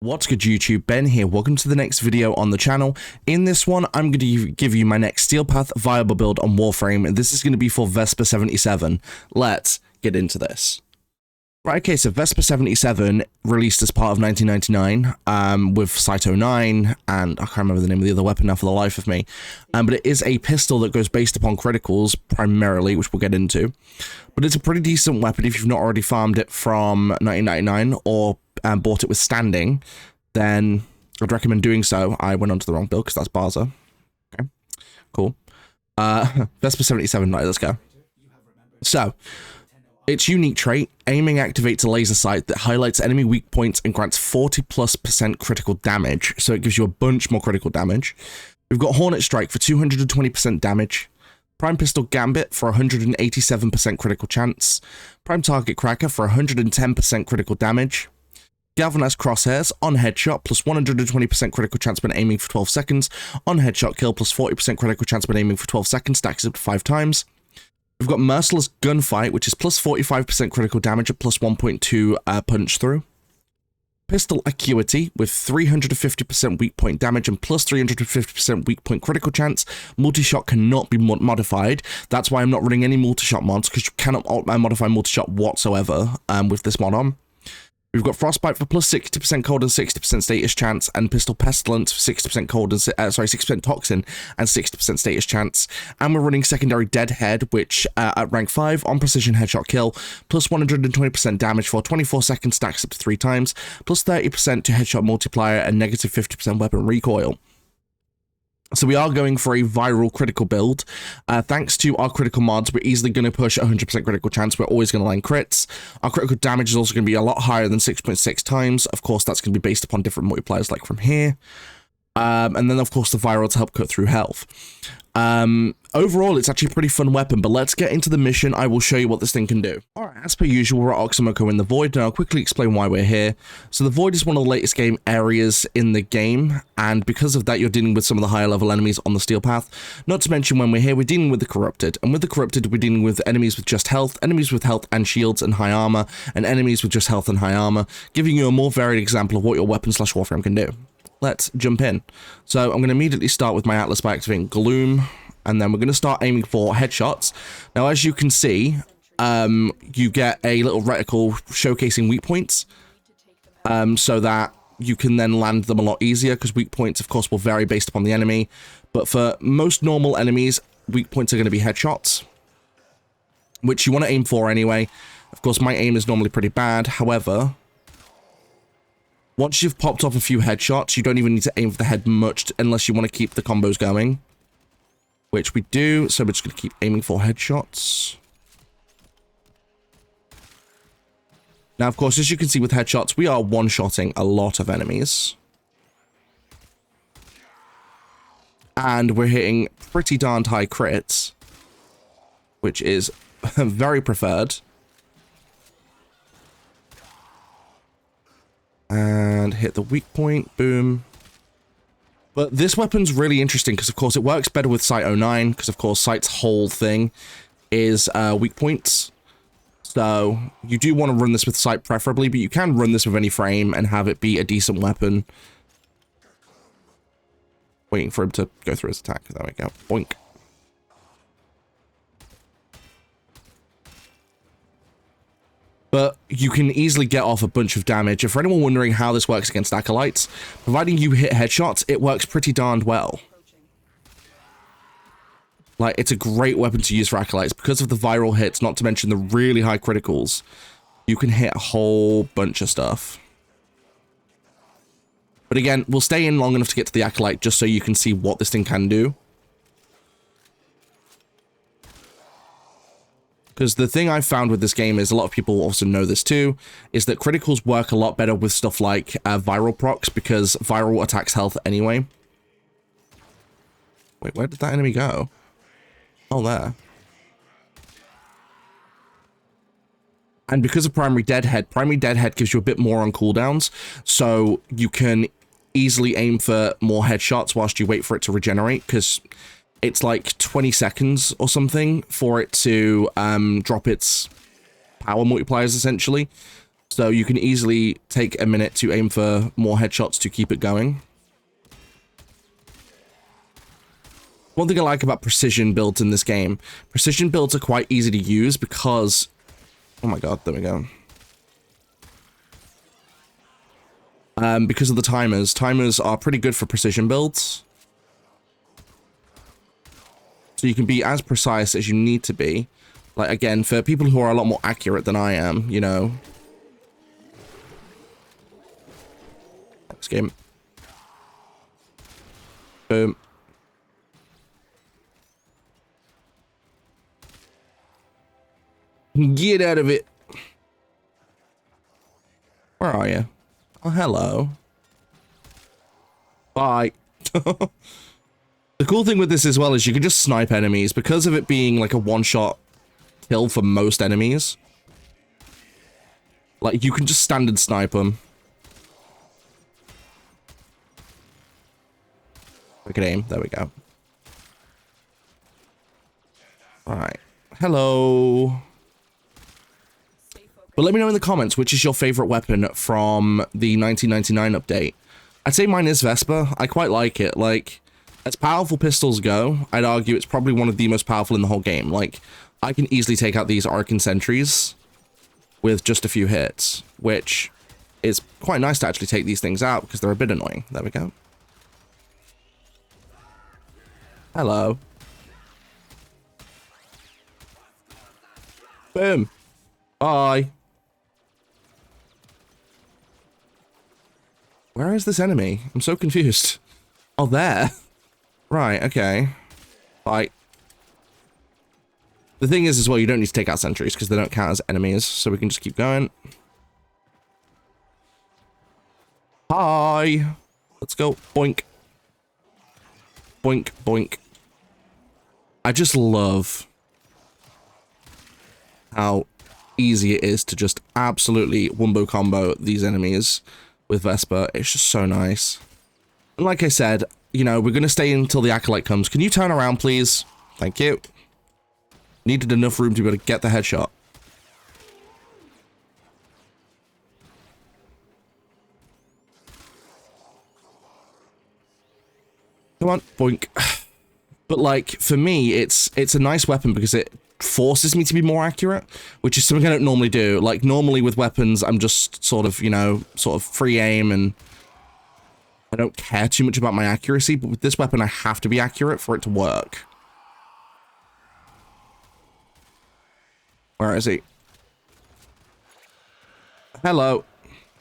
What's good YouTube, Ben here, welcome to the next video on the channel. In this one, I'm going to give you my next Steel Path viable build on Warframe, and this is going to be for Vesper 77. Let's get into this. Right, okay, so Vesper 77 released as part of 1999 with Site 09, and I can't remember the name of the other weapon now for the life of me, but it is a pistol that goes based upon criticals primarily, which we'll get into. But it's a pretty decent weapon if you've not already farmed it from 1999 or bought it with standing, then I'd recommend doing so. I went onto the wrong build because that's Barza. Okay, cool. Vesper 77, right, let's go. So, its unique trait, aiming activates a laser sight that highlights enemy weak points and grants 40+% critical damage, so it gives you a bunch more critical damage. We've got Hornet Strike for 220% damage, Prime Pistol Gambit for 187% critical chance, Prime Target Cracker for 110% critical damage, Galvanized Crosshairs on headshot plus 120% critical chance when aiming for 12 seconds, on headshot kill plus 40% critical chance when aiming for 12 seconds, stacks up to 5 times. We've got Merciless Gunfight, which is plus 45% critical damage at plus 1.2 punch through. Pistol Acuity with 350% weak point damage and plus 350% weak point critical chance. Multi-shot cannot be modified. That's why I'm not running any multi-shot mods, because you cannot modify multi-shot whatsoever with this mod on. We've got Frostbite for plus 60% cold and 60% status chance, and Pistol Pestilence for 60% cold and 60% toxin and 60% status chance. And we're running Secondary Deadhead, which at rank 5 on precision headshot kill, plus 120% damage for 24 seconds, stacks up to 3 times, plus 30% to headshot multiplier and negative 50% weapon recoil. So we are going for a viral critical build. Thanks to our critical mods, we're easily going to push 100% critical chance. We're always going to land crits. Our critical damage is also going to be a lot higher than 6.6 times. Of course, that's going to be based upon different multipliers like from here. And then, of course, the viral to help cut through health. Overall, it's actually a pretty fun weapon, but let's get into the mission. I will show you what this thing can do. Alright, as per usual, we're at Oxymoko in the Void, and I'll quickly explain why we're here. So the Void is one of the latest game areas in the game, and because of that, you're dealing with some of the higher level enemies on the Steel Path. Not to mention, when we're here, we're dealing with the Corrupted, and with the Corrupted, we're dealing with enemies with just health, enemies with health and shields and high armor, and enemies with just health and high armor, giving you a more varied example of what your weapon / Warframe can do. Let's jump in. So I'm going to immediately start with my Atlas by activating Gloom, and then we're going to start aiming for headshots. Now, as you can see, you get a little reticle showcasing weak points, so that you can then land them a lot easier, because weak points, of course, will vary based upon the enemy. But for most normal enemies, weak points are going to be headshots, which you want to aim for anyway. Of course, my aim is normally pretty bad. However, once you've popped off a few headshots, you don't even need to aim for the head much unless you want to keep the combos going, which we do. So we're just going to keep aiming for headshots. Now, of course, as you can see with headshots, we are one-shotting a lot of enemies. And we're hitting pretty darned high crits, which is very preferred. And hit the weak point, boom. But this weapon's really interesting because, of course, it works better with Site 09, because, of course, Site's whole thing is weak points. So you do want to run this with Site preferably, but you can run this with any frame and have it be a decent weapon. Waiting for him to go through his attack. There we go. Boink. But you can easily get off a bunch of damage. And for anyone wondering how this works against Acolytes, providing you hit headshots, it works pretty darned well. Like, it's a great weapon to use for Acolytes because of the viral hits, not to mention the really high criticals. You can hit a whole bunch of stuff. But again, we'll stay in long enough to get to the Acolyte just so you can see what this thing can do. Because the thing I've found with this game is, a lot of people also know this too, is that criticals work a lot better with stuff like viral procs, because viral attacks health anyway. Wait, where did that enemy go? Oh, there. And because of Primary Deadhead gives you a bit more on cooldowns, so you can easily aim for more headshots whilst you wait for it to regenerate, because it's like 20 seconds or something for it to drop its power multipliers, essentially. So you can easily take a minute to aim for more headshots to keep it going. One thing I like about precision builds in this game, precision builds are quite easy to use because, oh my god, there we go. Because of the timers. Timers are pretty good for precision builds. So you can be as precise as you need to be. Like, again, for people who are a lot more accurate than I am, you know. Next game. Boom. Get out of it. Where are you? Oh, hello. Bye. The cool thing with this as well is you can just snipe enemies because of it being like a one-shot kill for most enemies. Like, you can just standard snipe them. We can aim. There we go. Alright. Hello. But let me know in the comments which is your favorite weapon from the 1999 update. I'd say mine is Vesper. I quite like it. Like, as powerful pistols go, I'd argue it's probably one of the most powerful in the whole game. Like, I can easily take out these Arcan sentries with just a few hits, which is quite nice to actually take these things out because they're a bit annoying. There we go. Hello. Boom. Bye. Where is this enemy? I'm so confused. Oh, there. Right, okay. Bye. The thing is as well, you don't need to take out sentries because they don't count as enemies, so we can just keep going. Hi. Let's go. Boink. Boink, boink. I just love how easy it is to just absolutely wombo combo these enemies with Vesper. It's just so nice. And like I said, you know, we're going to stay until the Acolyte comes. Can you turn around, please? Thank you. Needed enough room to be able to get the headshot. Come on, boink. But like, for me, it's a nice weapon because it forces me to be more accurate, which is something I don't normally do. Like, normally with weapons, I'm just sort of, you know, sort of free aim and I don't care too much about my accuracy, but with this weapon, I have to be accurate for it to work. Where is he? Hello.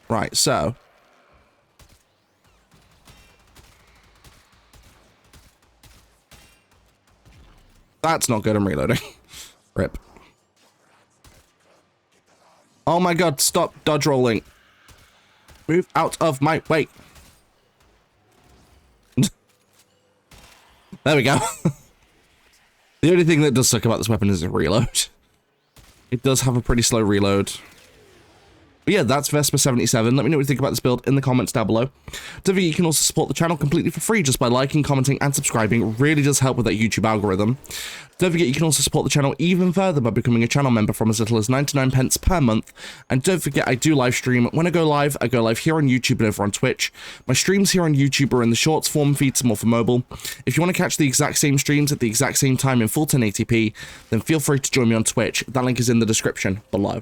Right, so. That's not good, I'm reloading. Rip. Oh my god, stop dodge rolling. Move out of my way. There we go. The only thing that does suck about this weapon is a reload. It does have a pretty slow reload. But yeah, that's Vesper 77. Let me know what you think about this build in the comments down below. Don't forget you can also support the channel completely for free just by liking, commenting, and subscribing. It really does help with that YouTube algorithm. Don't forget you can also support the channel even further by becoming a channel member from as little as 99 pence per month. And don't forget I do live stream. When I go live here on YouTube and over on Twitch. My streams here on YouTube are in the shorts form feed, some more for mobile. If you want to catch the exact same streams at the exact same time in full 1080p, then feel free to join me on Twitch. That link is in the description below.